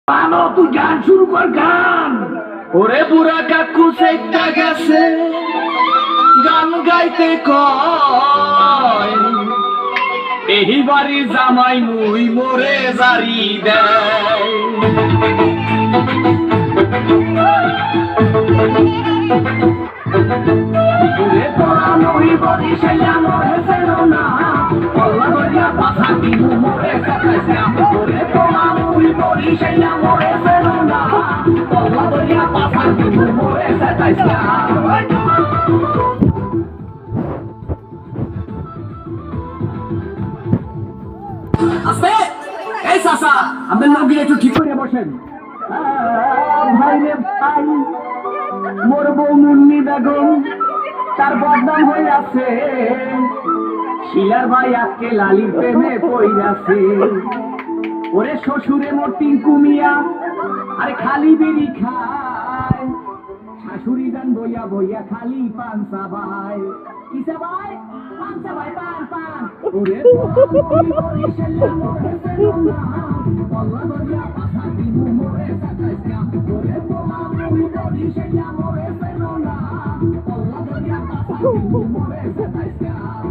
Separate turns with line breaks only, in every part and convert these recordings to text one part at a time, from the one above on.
পানো তুই গান শুরু কর গান।
ওরে বুড়া কাকু সেটা গেছে গান গাইতে কয় এই বাড়ির জামাই মুই মোরে জারি দেয়।
ওরে তোরা নই বরিশাইয়া মরে ফেলো না, পল্লা দরিয়া পাশা দিমু মরে ফেলাইছিলাম। ওরে তোরা নই বরিশাইয়া মরে ফেলো না, পল্লা দরিয়া পাশা দিমু মরে ফেলাইছিলাম।
আস্তে এই চাচা আপনার লোকগুলো একটু ঠিক করে বসেন।
ভাই রে ভাই, মোর বউ মুন্নি বেগম তার বদনাম হইয়াছে, শিলার ভাই আজকে লালির প্রেমে পইরাছে। ওরে শ্বশুরে মোর টিঙ্কু মিয়া আরে খালি বিড়ি খায়, শাশুড়ি যান বইয়া বইয়া খালি পান চাবাই। কি চাবাই? পান চাবাই, পান পান। ওরে বরিশাইয়া মরে ফেলো না, পল্লা দরিয়া পাশা দিমু মরে ফেলাইছিলাম। ওরে বরিশাইয়া মরে ফেলো না, পল্লা দরিয়া পাশা দিমু মরে ফেলাইছিলাম।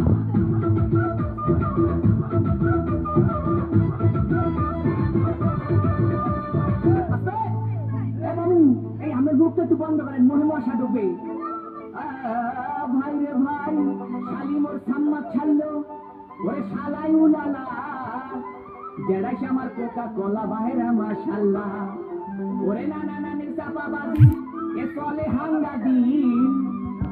এই আমার বুকটা একটু বন্ধ করেন, মনে মশা ঢুকবে। ভাই রে ভাই, শালি মোর সাম্মাত ছাড়লো, ওরে শালাই উলালা, জেড়াইছে আমার কোকা কলা বাহেরা মাশাল্লাহ। ওরে নানা নানির চাপাবাজি এ চলে হাঙ্গা দিন,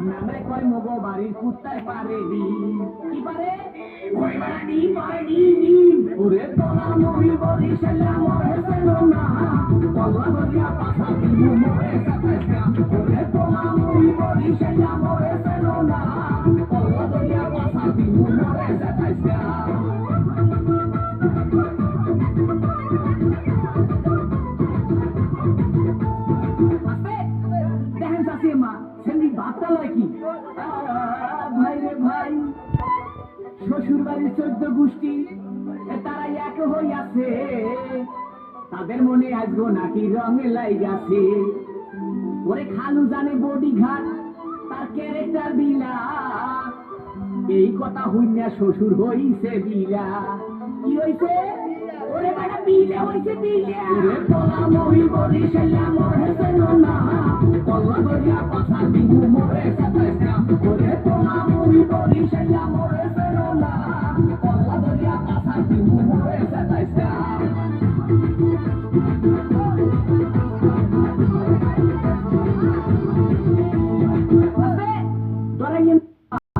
নানাই কয় মগো বাড়ির কুত্তায় পারে দিন। কি পারে? ওই বাড়ি পারি দিন। ওরে তোরা নই বরিশাইয়া মরে ফেলো না, পল্লা দরিয়া পাশা দিমু মরে ফেলাইছিলাম। ওরে তোরা নই বরিশাইয়া মরে ফেলো না, পল্লা দরিয়া পাশা দিমু মরে ফেলাইছিলাম। দেখেন চাষি মা সেদিন ভাবটা লয় কি? ভাই রে ভাই, শ্বশুর বাড়ির 14 গোষ্ঠী তারা এক হইয়াছে, তাদের মনে আজগো নাকি রঙে লাইগাছে। ওরে খালু জানে বডি ঘাট তার ক্যারেক্টার দিলা, এই কথা হইনা শ্বশুর হইছে বিলা। কি হইছে? ওরে বেটা বিলা হইছে বিলা। ওরে তোরা নই বরিশাইয়া মরে ফেলো না, পল্লা দরিয়া পাশা দিমু মরে ফেলাইছিলাম।